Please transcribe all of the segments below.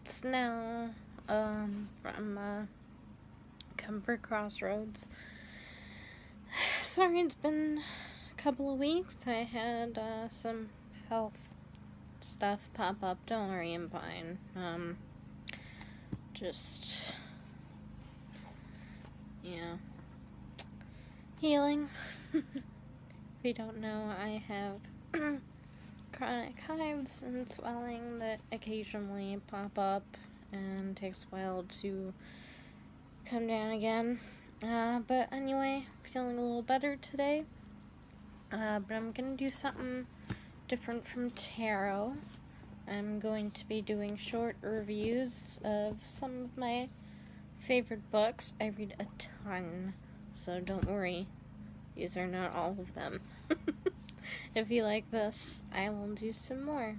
It's now from Comfort Crossroads. Sorry, it's been a couple of weeks. I had some health stuff pop up. Don't worry, I'm fine. Just healing. If you don't know, I have chronic hives and swelling that occasionally pop up and takes a while to come down again. But anyway, feeling a little better today. But I'm gonna do something different from tarot. I'm going to be doing short reviews of some of my favorite books. I read a ton, so don't worry. These are not all of them. If you like this, I will do some more.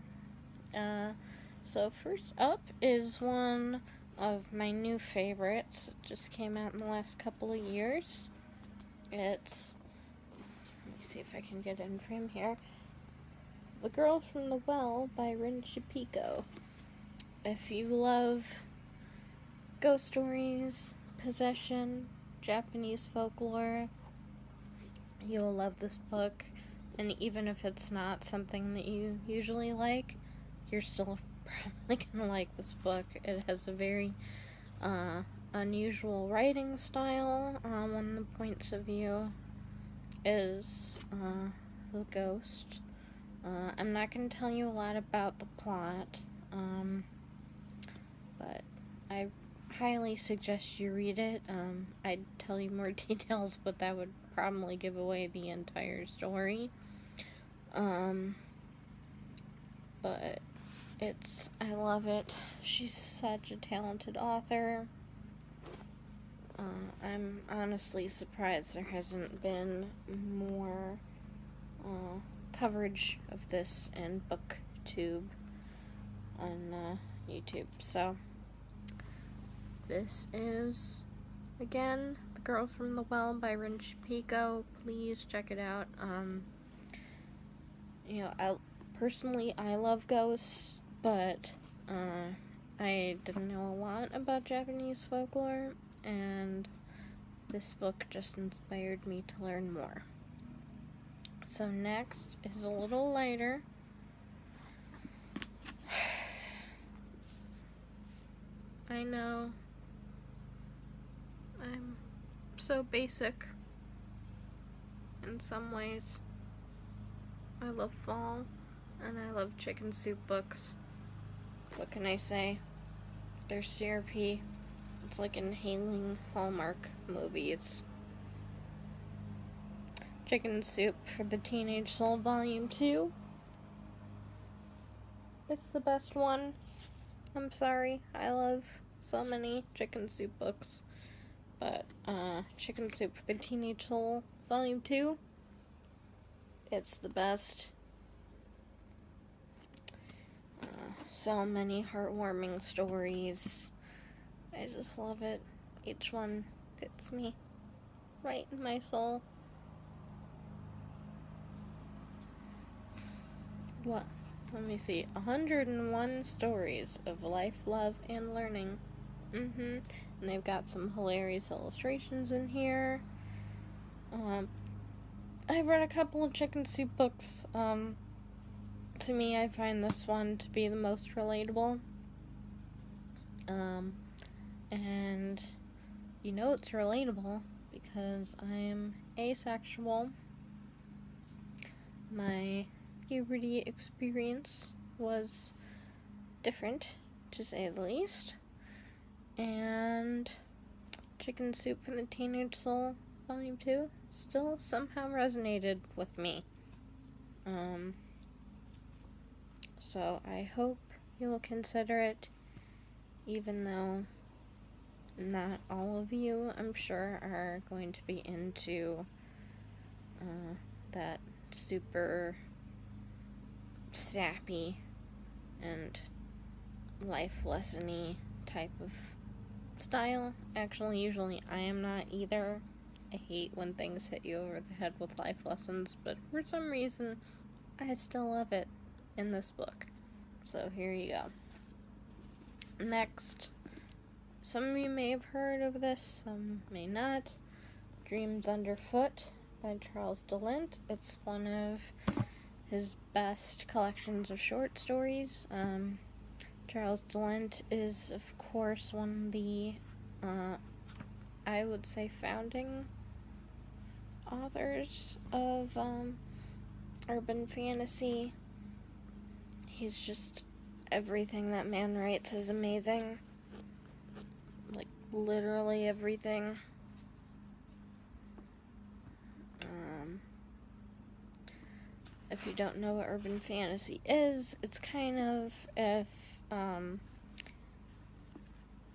So first up is one of my new favorites. It just came out in the last couple of years. It's, let me see if I can get in frame here. The Girl from the Well by Rin Shipiko. If you love ghost stories, possession, Japanese folklore, you'll love this book. And even if it's not something that you usually like, you're still probably gonna like this book. It has a very unusual writing style. One of the points of view is the ghost. I'm not going to tell you a lot about the plot, but I highly suggest you read it. I'd tell you more details, but that would probably give away the entire story. But I love it. She's such a talented author. I'm honestly surprised there hasn't been more coverage of this in BookTube on YouTube. So this is, again, The Girl from the Well by Rin Shipiko. Please check it out. I love ghosts, but I didn't know a lot about Japanese folklore, and this book just inspired me to learn more. So next is a little lighter. I know I'm so basic in some ways. I love fall, and I love chicken soup books. What can I say? They're syrupy. It's like inhaling Hallmark movies. Chicken Soup for the Teenage Soul Volume 2. It's the best one. I'm sorry. I love so many chicken soup books. But, Chicken Soup for the Teenage Soul Volume 2. It's the best. So many heartwarming stories. I just love it. Each one hits me right in my soul. What? Let me see. 101 stories of life, love, and learning. And they've got some hilarious illustrations in here. I've read a couple of chicken soup books. To me, I find this one to be the most relatable. And you know it's relatable because I'm asexual. My puberty experience was different, to say the least. And Chicken Soup for the Teenage Soul Volume 2 still somehow resonated with me. So I hope you'll consider it, even though not all of you, I'm sure, are going to be into that super sappy and life lesson-y type of style. Actually, usually I am not either. I hate when things hit you over the head with life lessons, but for some reason, I still love it in this book. So here you go. Next, some of you may have heard of this, some may not. Dreams Underfoot by Charles DeLint. It's one of his best collections of short stories. Charles DeLint is, of course, one of the, I would say, founding authors of urban fantasy. He's just, everything that man writes is amazing. Like, literally everything. If you don't know what urban fantasy is, it's kind of if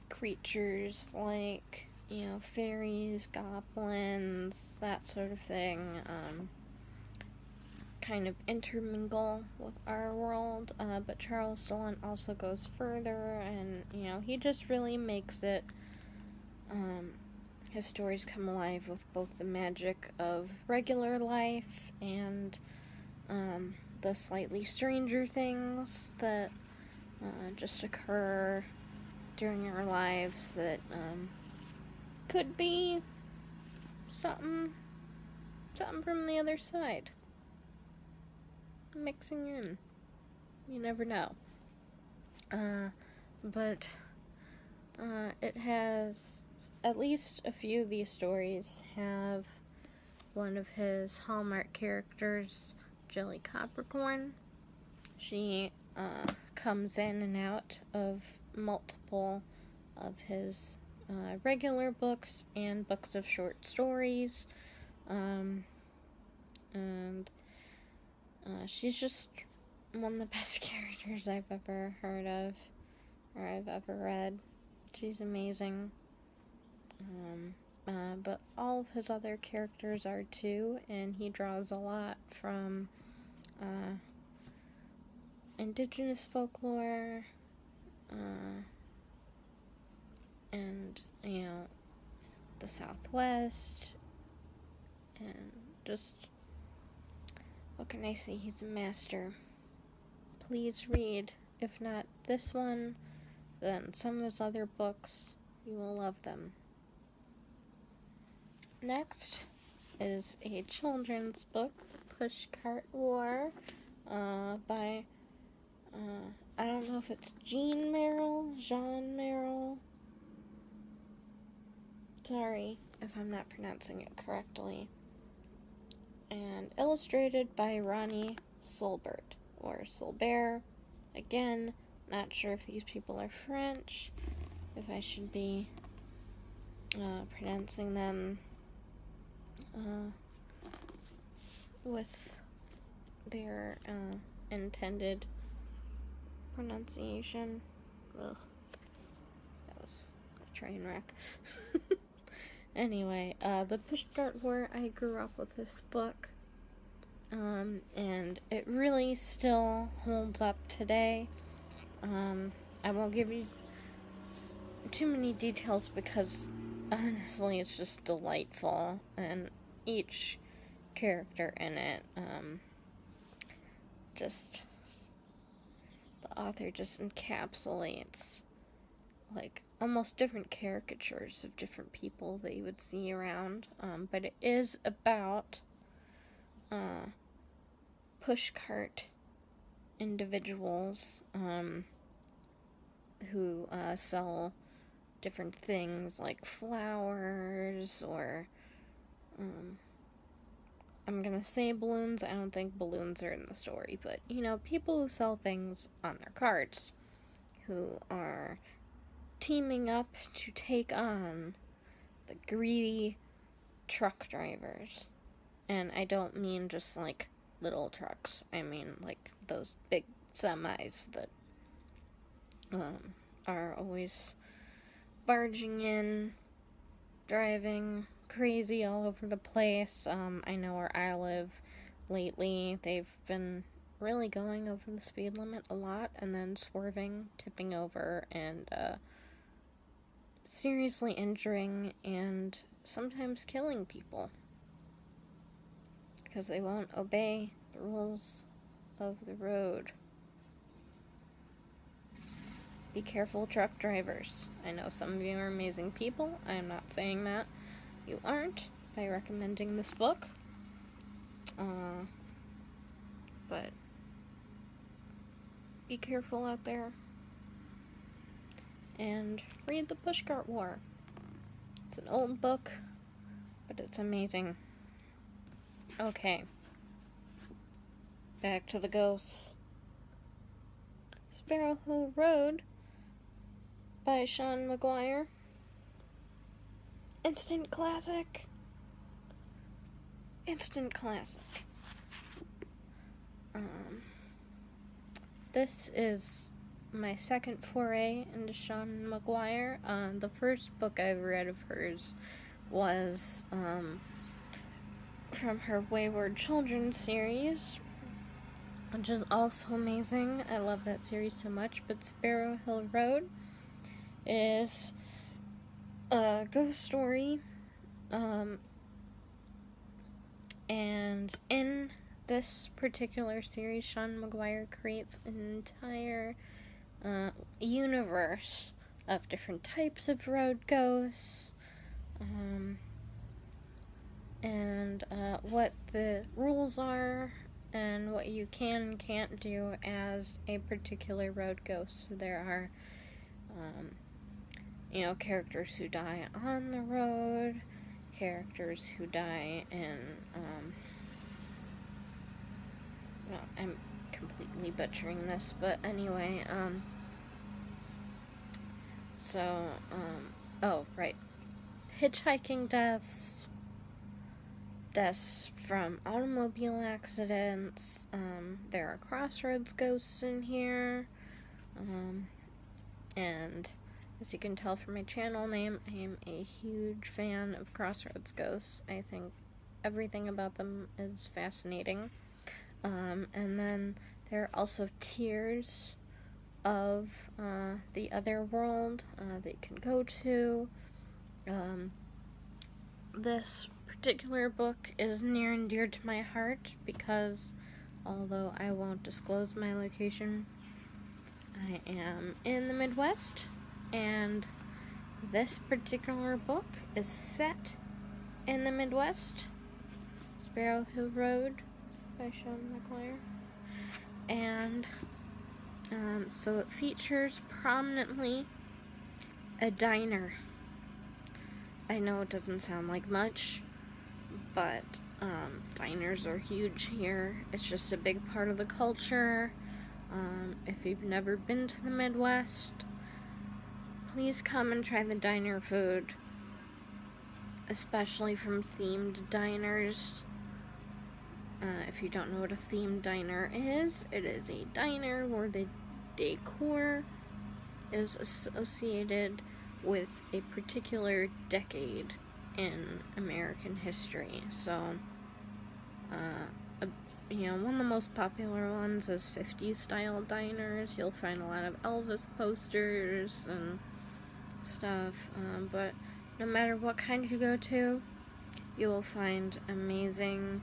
creatures like, fairies, goblins, that sort of thing, kind of intermingle with our world, but Charles DeLint also goes further, and, he just really makes it, his stories come alive with both the magic of regular life and the slightly stranger things that just occur during our lives that could be something from the other side mixing in. You never know. But it has, at least a few of these stories have one of his hallmark characters, Jelly Coppercorn. She comes in and out of multiple of his regular books and books of short stories. And she's just one of the best characters I've ever heard of, or I've ever read. She's amazing. But all of his other characters are too, and he draws a lot from indigenous folklore, and, the Southwest, and just, what can I say, he's a master. Please read, if not this one, then some of his other books. You will love them. Next is a children's book, Pushcart War, by, I don't know if it's Jean Merrill. Sorry if I'm not pronouncing it correctly. And illustrated by Ronnie Solbert, or Solbert. Again, not sure if these people are French, if I should be pronouncing them with their intended pronunciation. Ugh, that was a train wreck. Anyway, the Pushcart War, I grew up with this book, and it really still holds up today. I won't give you too many details because, honestly, it's just delightful, and each character in it, just, the author just encapsulates, like, almost different caricatures of different people that you would see around, but it is about, pushcart individuals, who, sell different things like flowers, or, I'm gonna say balloons. I don't think balloons are in the story, but, people who sell things on their carts, who are teaming up to take on the greedy truck drivers. And I don't mean just, like, little trucks. I mean, like, those big semis that, are always barging in, driving crazy all over the place. I know where I live lately, they've been really going over the speed limit a lot, and then swerving, tipping over, and, seriously injuring and sometimes killing people because they won't obey the rules of the road. Be careful, truck drivers. I know some of you are amazing people. I am not saying that you aren't by recommending this book. But be careful out there. And read The Pushcart War. It's an old book, but it's amazing. Okay. Back to the ghosts. Sparrow Hill Road by Sean McGuire. Instant classic. Instant classic. This is my second foray into Sean McGuire. The first book I've read of hers was from her Wayward Children series, which is also amazing. I love that series so much. But Sparrow Hill Road is a ghost story, and in this particular series, Sean McGuire creates an entire universe of different types of road ghosts, and what the rules are, and what you can and can't do as a particular road ghost. So there are, characters who die on the road, characters who die in, I'm completely butchering this, but anyway, hitchhiking deaths from automobile accidents, there are crossroads ghosts in here, and as you can tell from my channel name, I am a huge fan of crossroads ghosts. I think everything about them is fascinating. And then there are also tiers of the other world that you can go to. This particular book is near and dear to my heart because, although I won't disclose my location, I am in the Midwest, and this particular book is set in the Midwest. Sparrow Hill Road by Sean McGuire. And so it features prominently a diner. I know it doesn't sound like much, but diners are huge here. It's just a big part of the culture. If you've never been to the Midwest, please come and try the diner food, especially from themed diners. If you don't know what a themed diner is, it is a diner where the decor is associated with a particular decade in American history. So, one of the most popular ones is 50s style diners. You'll find a lot of Elvis posters and stuff, but no matter what kind you go to, you will find amazing,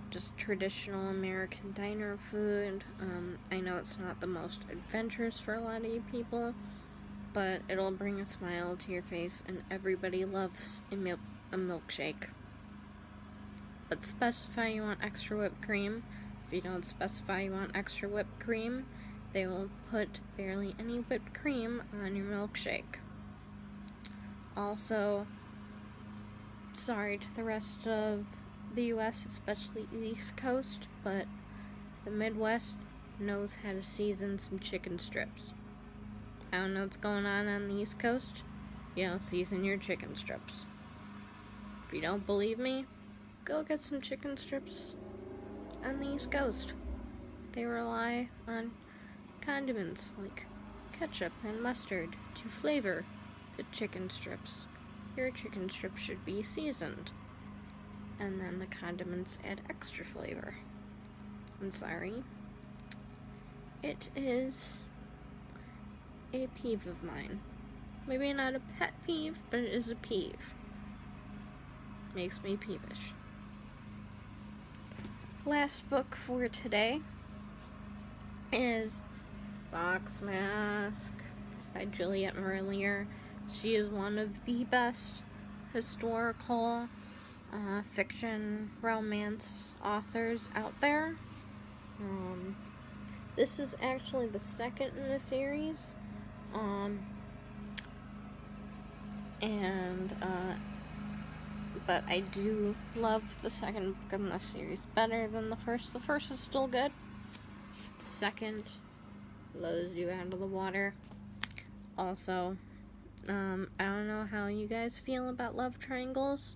just traditional American diner food. I know it's not the most adventurous for a lot of you people, but it'll bring a smile to your face, and everybody loves a milkshake. But specify you want extra whipped cream. If you don't specify you want extra whipped cream, they will put barely any whipped cream on your milkshake. Also, sorry to the rest of the U.S., especially the East Coast, but the Midwest knows how to season some chicken strips. I don't know what's going on the East Coast. You don't season your chicken strips. If you don't believe me, go get some chicken strips on the East Coast. They rely on condiments like ketchup and mustard to flavor the chicken strips. Your chicken strips should be seasoned, and then the condiments add extra flavor. I'm sorry. It is a peeve of mine. Maybe not a pet peeve, but it is a peeve. Makes me peevish. Last book for today is Fox Mask by Juliet Marillier. She is one of the best historical fiction romance authors out there. This is actually the second in the series. But I do love the second book in the series better than the first. The first is still good. The second blows you out of the water. Also, I don't know how you guys feel about love triangles,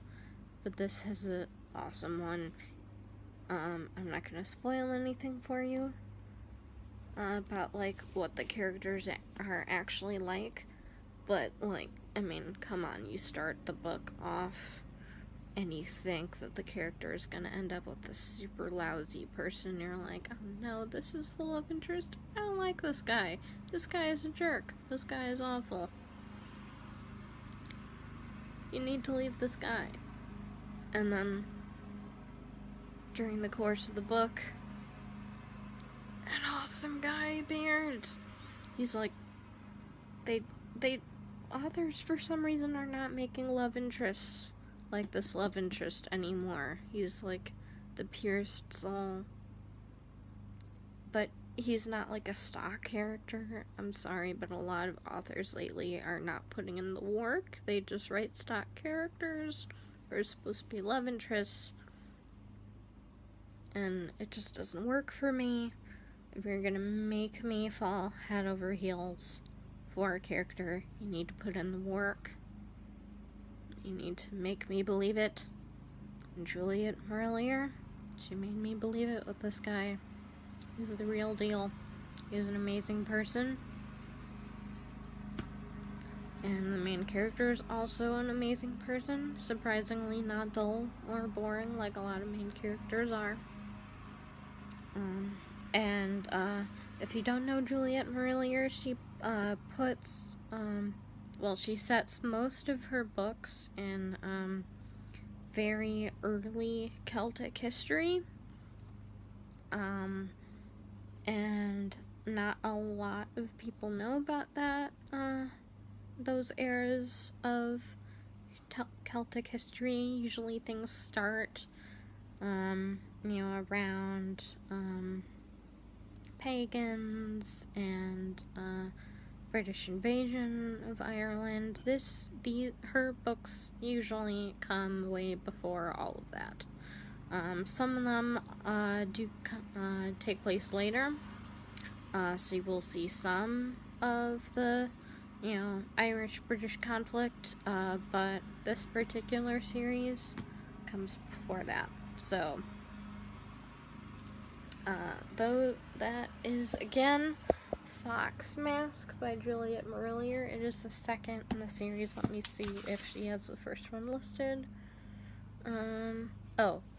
but this is an awesome one. I'm not gonna spoil anything for you about, like, what the characters are actually like, but, like, I mean, come on, you start the book off and you think that the character is gonna end up with a super lousy person, and you're like, oh no, this is the love interest? I don't like this guy. This guy is a jerk. This guy is awful. You need to leave this guy. And then, during the course of the book, an awesome guy appears. He's like, authors for some reason are not making love interests like this love interest anymore. He's like the purest soul, but he's not like a stock character. I'm sorry, but a lot of authors lately are not putting in the work. They just write stock characters who are supposed to be love interests, and it just doesn't work for me. If you're gonna make me fall head over heels for a character, you need to put in the work. You need to make me believe it. And Juliet Marillier, she made me believe it with this guy. He's the real deal. He's an amazing person. And the main character is also an amazing person. Surprisingly not dull or boring like a lot of main characters are. If you don't know Juliet Marillier, she she sets most of her books in very early Celtic history, and not a lot of people know about that, those eras of Celtic history. Usually things start, around pagans and British invasion of Ireland. Her books usually come way before all of that. Some of them do take place later, so you will see some of the, Irish-British conflict, but this particular series comes before that. So, though that is, again, Fox Mask by Juliet Marillier. It is the second in the series. Let me see if she has the first one listed.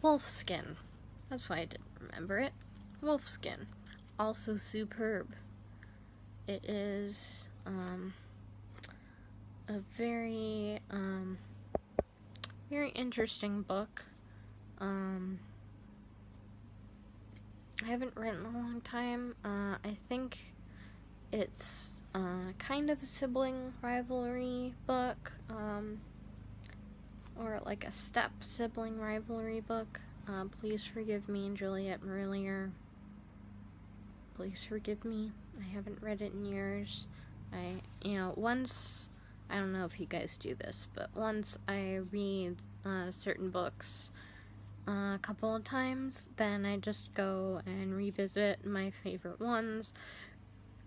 Wolfskin. That's why I didn't remember it. Wolfskin. Also superb. It is, a very, very interesting book. I haven't read it in a long time. I think it's kind of a sibling rivalry book, or like a step sibling rivalry book. Please forgive me, Juliet Marillier. Please forgive me. I haven't read it in years. Once, I don't know if you guys do this, but once I read certain books a couple of times, then I just go and revisit my favorite ones,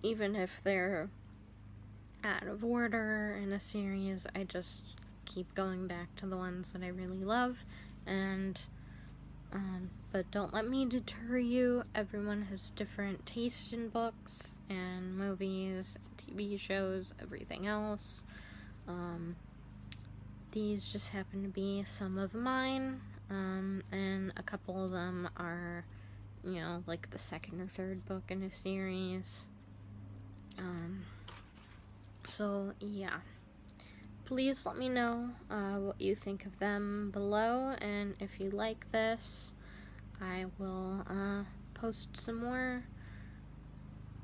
even if they're out of order in a series. I just keep going back to the ones that I really love, but don't let me deter you. Everyone has different taste in books and movies, TV shows, everything else. These just happen to be some of mine, and a couple of them are, like the second or third book in a series. So, yeah. Please let me know what you think of them below, and if you like this, I will post some more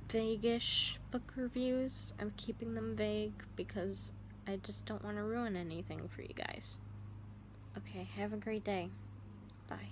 vague-ish book reviews. I'm keeping them vague because I just don't want to ruin anything for you guys. Okay, have a great day. Bye.